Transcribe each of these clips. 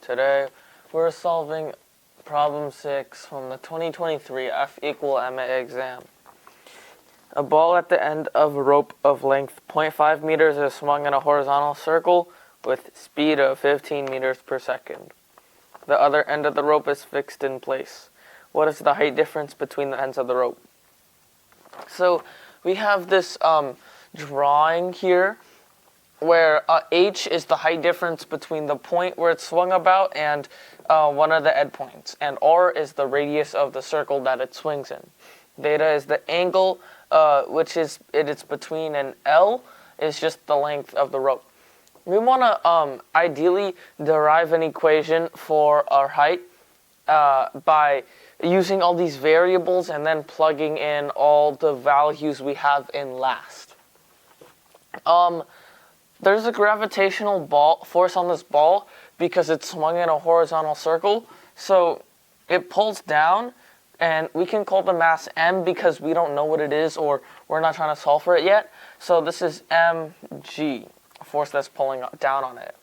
Today we're solving problem 6 from the 2023 F equal MA exam. A ball at the end of a rope of length 0.5 meters is swung in a horizontal circle with speed of 15 meters per second. The other end of the rope is fixed in place. What is the height difference between the ends of the rope? So we have this drawing here where h is the height difference between the point where it's swung about and one of the endpoints, and r is the radius of the circle that it swings in. Theta is the angle which is it's between, and L is just the length of the rope. We want to ideally derive an equation for our height by using all these variables and then plugging in all the values we have in last. There's a gravitational force on this ball because it's swung in a horizontal circle, so it pulls down, and we can call the mass m because we don't know what it is, or we're not trying to solve for it yet. So this is mg, a force that's pulling down on it.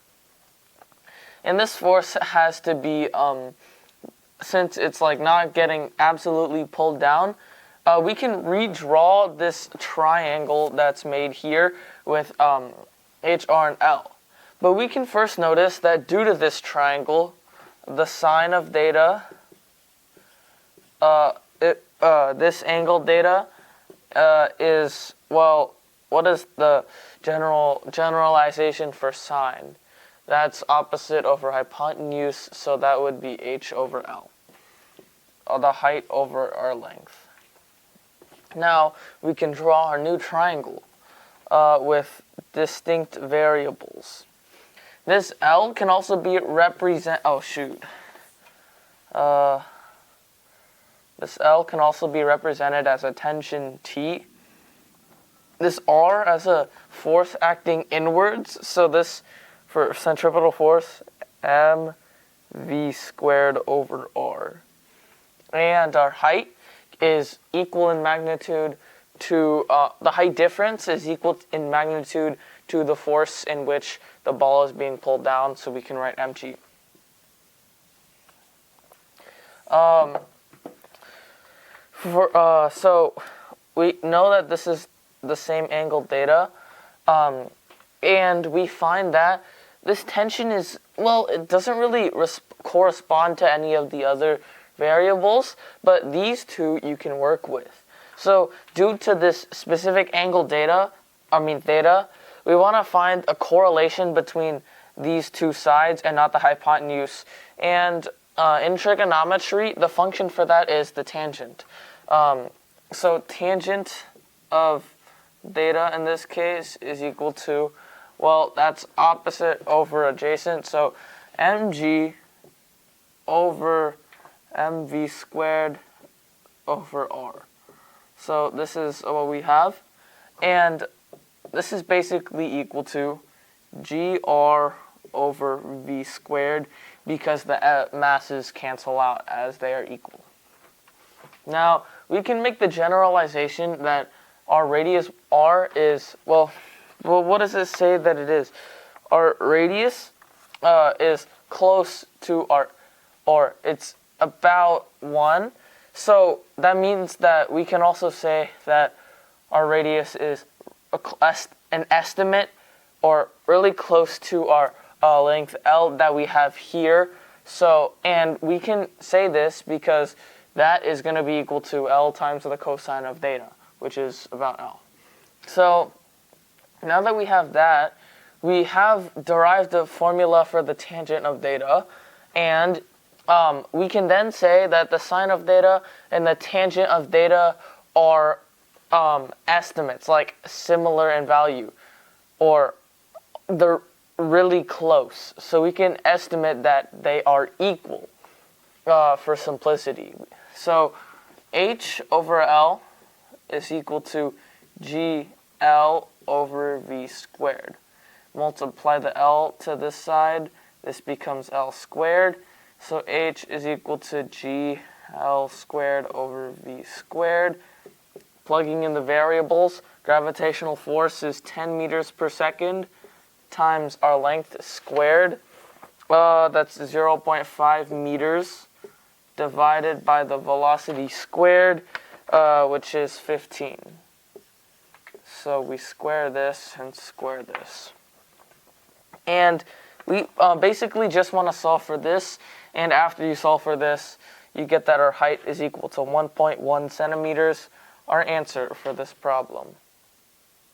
And this force has to be, since it's like not getting absolutely pulled down, we can redraw this triangle that's made here with H, R, and L. But we can first notice that due to this triangle, the sine of theta, this angle theta is, well, what is the generalization for sine? That's opposite over hypotenuse, so that would be H over L, the height over our length. Now we can draw our new triangle with distinct variables. This L can also be this L can also be represented as a tension T. This R as a force acting inwards, so this for centripetal force, mv squared over r. And our height is equal in magnitude to, the height difference is equal in magnitude to the force in which the ball is being pulled down, so we can write mg. So we know that this is the same angle theta, and we find that this tension is, well, it doesn't really correspond to any of the other variables, but these two you can work with. So due to this specific angle theta, we want to find a correlation between these two sides and not the hypotenuse. And in trigonometry, the function for that is the tangent. So tangent of theta in this case is equal to, well, that's opposite over adjacent, so mg over mv squared over r. So this is what we have, and this is basically equal to gr over v squared because the masses cancel out as they are equal. Now we can make the generalization that our radius r is, well, what does it say that it is? Our radius is close to our, or it's about 1. So that means that we can also say that our radius is an estimate, or really close to our length L that we have here. So, and we can say this because that is going to be equal to L times the cosine of theta, which is about L. So now that we have that, we have derived the formula for the tangent of theta, and we can then say that the sine of theta and the tangent of theta are estimates, like similar in value, or they're really close. So we can estimate that they are equal for simplicity. So H over L is equal to GL over V squared. Multiply the L to this side, this becomes L squared. So H is equal to GL squared over V squared. Plugging in the variables, gravitational force is 10 meters per second times our length squared That's 0.5 meters divided by the velocity squared, which is 15. So we square this and square this. And we basically just want to solve for this. And after you solve for this, you get that our height is equal to 1.1 centimeters, our answer for this problem.